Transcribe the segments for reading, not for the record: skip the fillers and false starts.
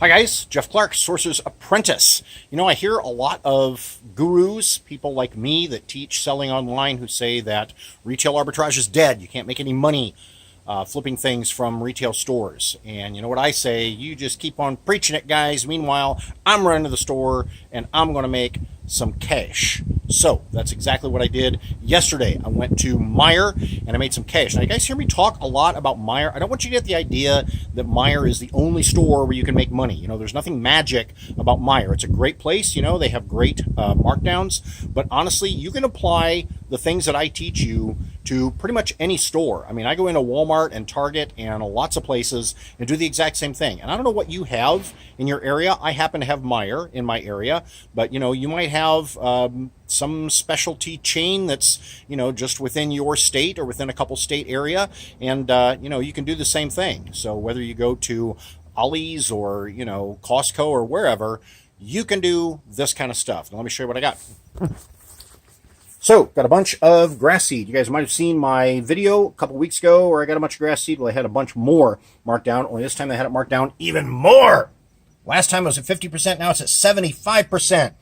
Hi guys, Jeff Clark, Sorcerer's Apprentice. You know, I hear a lot of gurus, people like me that teach selling online, who say that retail arbitrage is dead. You can't make any money flipping things from retail stores. And you know what I say? You just keep on preaching it, guys. Meanwhile, I'm running to the store and I'm going to make some cash. So that's exactly what I did yesterday. I went to Meijer and I made some cash. Now, you guys hear me talk a lot about Meijer. I don't want you to get the idea that Meijer is the only store where you can make money. You know, there's nothing magic about Meijer. It's a great place. You know, they have great markdowns. But honestly, you can apply the things that I teach you to pretty much any store. I mean, I go into Walmart and Target and lots of places and do the exact same thing. And I don't know what you have in your area. I happen to have Meijer in my area, but you know, you might have some specialty chain that's, you know, just within your state or within a couple state area. And, you know, you can do the same thing. So whether you go to Ollie's or, you know, Costco or wherever, you can do this kind of stuff. Now, let me show you what I got. So, got a bunch of grass seed. You guys might have seen my video a couple weeks ago where I got a bunch of grass seed. Well, I had a bunch more marked down. Only this time they had it marked down even more. Last time it was at 50%. Now it's at 75%.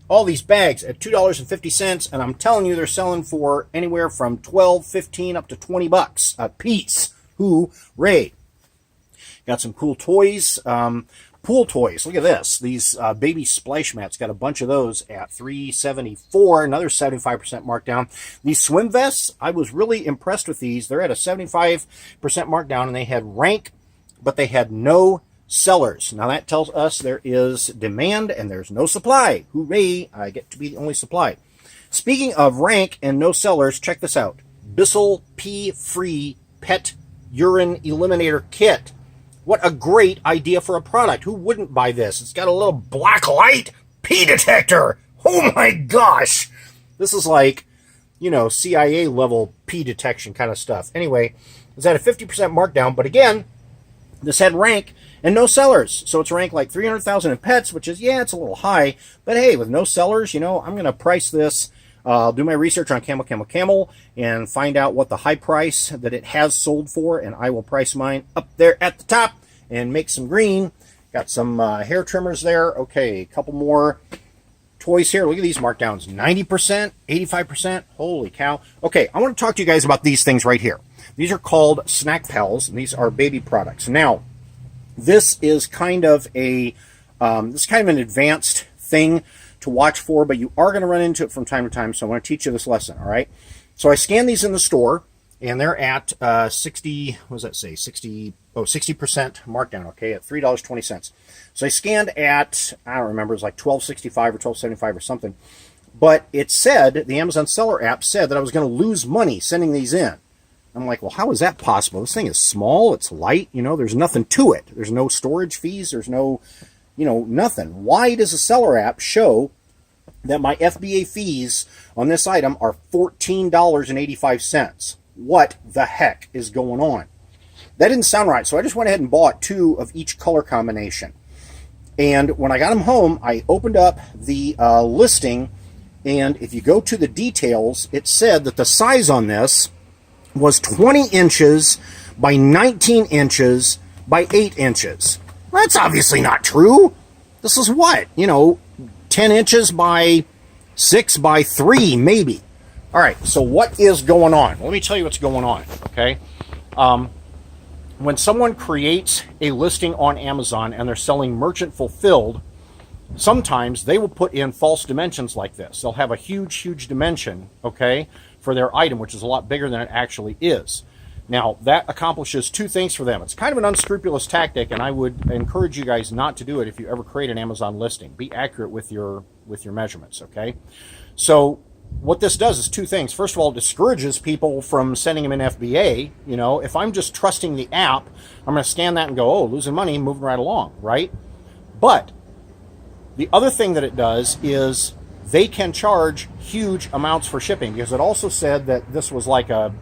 All these bags at $2.50. And I'm telling you, they're selling for anywhere from $12, $15, up to $20 a piece. Hooray. Got some cool toys. Pool toys. Look at this. These baby splash mats. Got a bunch of those at $3.74. Another 75% markdown. These swim vests, I was really impressed with these. They're at a 75% markdown, and they had rank, but they had no sellers. Now that tells us there is demand and there's no supply. Hooray! I get to be the only supply. Speaking of rank and no sellers, check this out. Bissell Pee-Free Pet Urine Eliminator Kit. What a great idea for a product. Who wouldn't buy this? It's got a little black light pee detector. Oh my gosh. This is like, you know, CIA level pee detection kind of stuff. Anyway, it's at a 50% markdown, but again, this had rank and no sellers. So it's ranked like 300,000 in pets, which is, yeah, it's a little high. But hey, with no sellers, you know, I'm going to price this. I'll do my research on Camel and find out what the high price that it has sold for, and I will price mine up there at the top and make some green. Got some hair trimmers there. Okay, a couple more toys here. Look at these markdowns. 90%, 85%. Holy cow. Okay, I want to talk to you guys about these things right here. These are called Snack Pals, and these are baby products. Now, this is kind of an advanced thing to watch for, but you are going to run into it from time to time, so I want to teach you this lesson, all right? So I scanned these in the store, and they're at 60% markdown, okay, at $3.20. So I scanned at, I don't remember, it was like $12.65 or $12.75 or something, but it said, the Amazon Seller app said that I was going to lose money sending these in. I'm like, well, how is that possible? This thing is small, it's light, you know, there's nothing to it. There's no storage fees, there's no, you know, nothing. Why does the seller app show that my FBA fees on this item are $14.85? What the heck is going on? That didn't sound right, so I just went ahead and bought 2 of each color combination. And when I got them home, I opened up the listing, and if you go to the details, it said that the size on this was 20 inches by 19 inches by 8 inches. That's obviously not true. This is what? You know, 10 inches by 6 by 3, maybe. All right, so what is going on? Let me tell you what's going on, okay? When someone creates a listing on Amazon and they're selling merchant fulfilled, sometimes they will put in false dimensions like this. They'll have a huge dimension, okay, for their item, which is a lot bigger than it actually is. Now, that accomplishes 2 things for them. It's kind of an unscrupulous tactic, and I would encourage you guys not to do it if you ever create an Amazon listing. Be accurate with your measurements, okay? So what this does is 2 things. First of all, it discourages people from sending them in FBA. You know, if I'm just trusting the app, I'm going to scan that and go, oh, losing money, moving right along, right? But the other thing that it does is they can charge huge amounts for shipping, because it also said that this was like a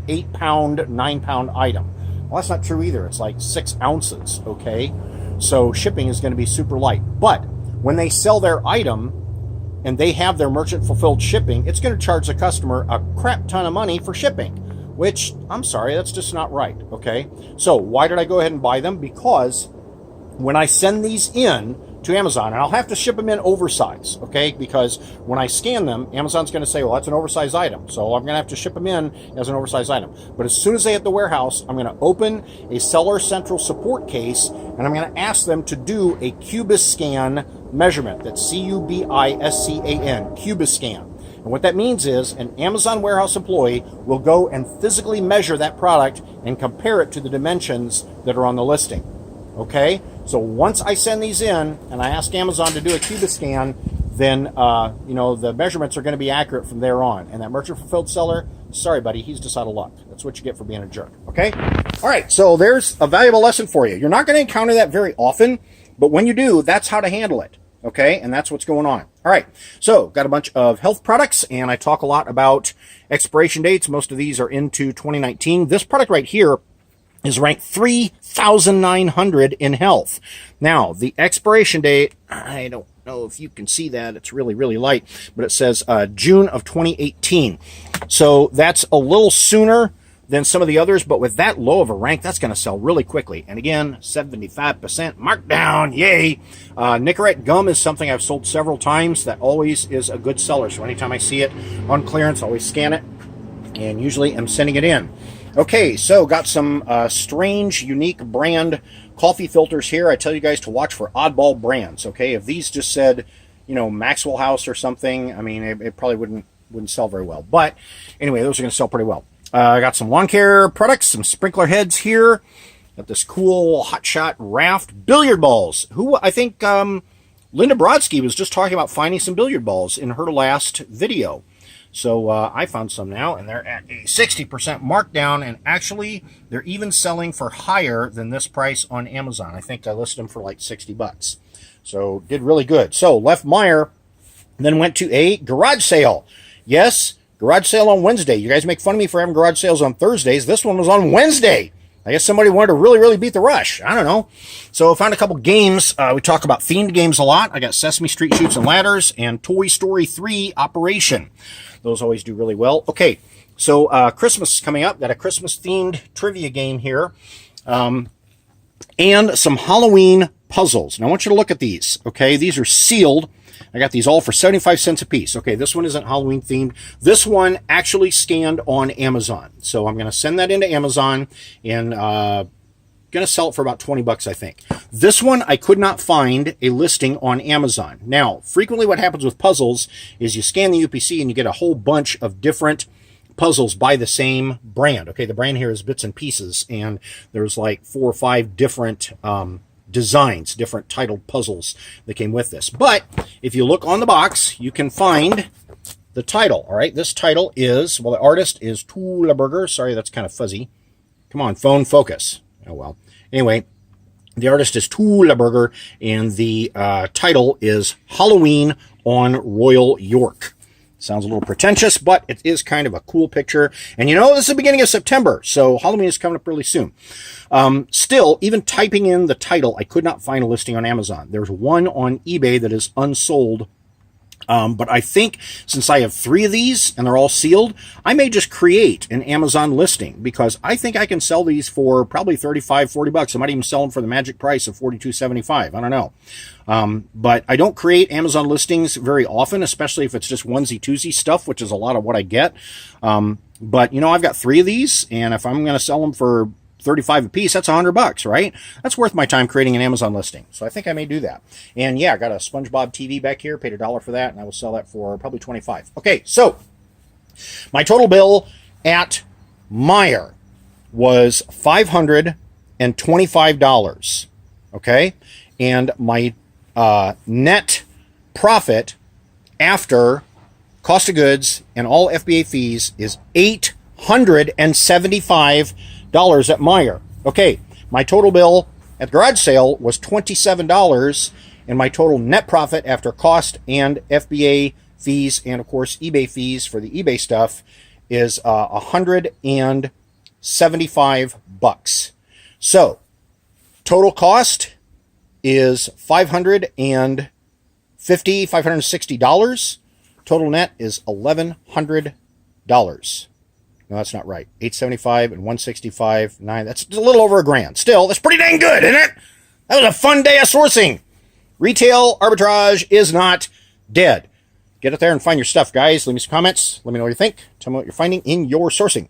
8-pound, 9-pound item. Well, that's not true either. It's like 6 ounces, okay? So shipping is going to be super light. But when they sell their item and they have their merchant fulfilled shipping, it's going to charge the customer a crap ton of money for shipping, which, I'm sorry, that's just not right, okay? So why did I go ahead and buy them? Because when I send these in to Amazon, and I'll have to ship them in oversized, okay? Because when I scan them, Amazon's going to say, well, that's an oversized item. So I'm going to have to ship them in as an oversized item. But as soon as they hit the warehouse, I'm going to open a Seller Central support case, and I'm going to ask them to do a Cubiscan measurement. That's Cubiscan, Cubiscan. And what that means is an Amazon warehouse employee will go and physically measure that product and compare it to the dimensions that are on the listing. Okay? So once I send these in and I ask Amazon to do a Cubiscan, then the measurements are going to be accurate from there on. And that merchant fulfilled seller, sorry buddy, he's just out of luck. That's what you get for being a jerk. Okay? All right, so there's a valuable lesson for you. You're not going to encounter that very often, but when you do, that's how to handle it. Okay, and that's what's going on. All right, so got a bunch of health products, and I talk a lot about expiration dates. Most of these are into 2019. This product right here is ranked 3,900 in health. Now, the expiration date, I don't know if you can see that. It's really, really light, but it says June of 2018. So that's a little sooner than some of the others, but with that low of a rank, that's going to sell really quickly. And again, 75% markdown, yay! Nicorette gum is something I've sold several times. That always is a good seller. So anytime I see it on clearance, I always scan it, and usually I'm sending it in. Okay, so got some strange, unique brand coffee filters here. I tell you guys to watch for oddball brands, okay? If these just said, Maxwell House or something, I mean, it probably wouldn't sell very well. But anyway, those are going to sell pretty well. I got some lawn care products, some sprinkler heads here. Got this cool hotshot raft billiard balls. Who I think Linda Brodsky was just talking about finding some billiard balls in her last video. So I found some now, and they're at a 60% markdown, and actually they're even selling for higher than this price on Amazon. I think I listed them for like $60. So did really good. So left Meijer, then went to a garage sale. Yes. Garage sale on Wednesday. You guys make fun of me for having garage sales on Thursdays. This one was on Wednesday. I guess somebody wanted to really, really beat the rush. I don't know. So I found a couple games. We talk about themed games a lot. I got Sesame Street Chutes and Ladders and Toy Story 3 Operation. Those always do really well. Okay, so Christmas is coming up. Got a Christmas-themed trivia game here. And some Halloween puzzles. Now I want you to look at these. Okay, these are sealed. I got these all for 75 cents a piece. Okay, this one isn't Halloween themed. This one actually scanned on Amazon. So I'm going to send that into Amazon and going to sell it for about 20 bucks, I think. This one, I could not find a listing on Amazon. Now, frequently what happens with puzzles is you scan the UPC and you get a whole bunch of different puzzles by the same brand. Okay, the brand here is Bits and Pieces, and there's like 4 or 5 different designs, different titled puzzles that came with this. But if you look on the box, you can find the title. All right, this title is, well, the artist is Tulaberger. Sorry, that's kind of fuzzy. Come on, phone, focus. Oh, well. Anyway, the artist is Tulaberger, and the title is Halloween on Royal York. Sounds a little pretentious, but it is kind of a cool picture. And this is the beginning of September, so Halloween is coming up really soon. Still, even typing in the title, I could not find a listing on Amazon. There's one on eBay that is unsold. But I think since I have 3 of these and they're all sealed, I may just create an Amazon listing, because I think I can sell these for probably 35, 40 bucks. I might even sell them for the magic price of $42.75. I don't know. But I don't create Amazon listings very often, especially if it's just onesie twosie stuff, which is a lot of what I get. But I've got 3 of these, and if I'm going to sell them for 35 a piece, that's $100, right? That's worth my time creating an Amazon listing. So I think I may do that. And yeah, I got a SpongeBob TV back here, paid $1 for that, and I will sell that for probably 25. Okay, so my total bill at Meijer was $525. Okay, and my net profit after cost of goods and all FBA fees is $875 at Meijer. Okay, my total bill at the garage sale was $27, and my total net profit after cost and FBA fees and, of course, eBay fees for the eBay stuff is $175. So, total cost is $560. Total net is $1,100. No, that's not right. 875 and 165, 9. That's a little over $1,000. Still, that's pretty dang good, isn't it? That was a fun day of sourcing. Retail arbitrage is not dead. Get out there and find your stuff, guys. Leave me some comments. Let me know what you think. Tell me what you're finding in your sourcing.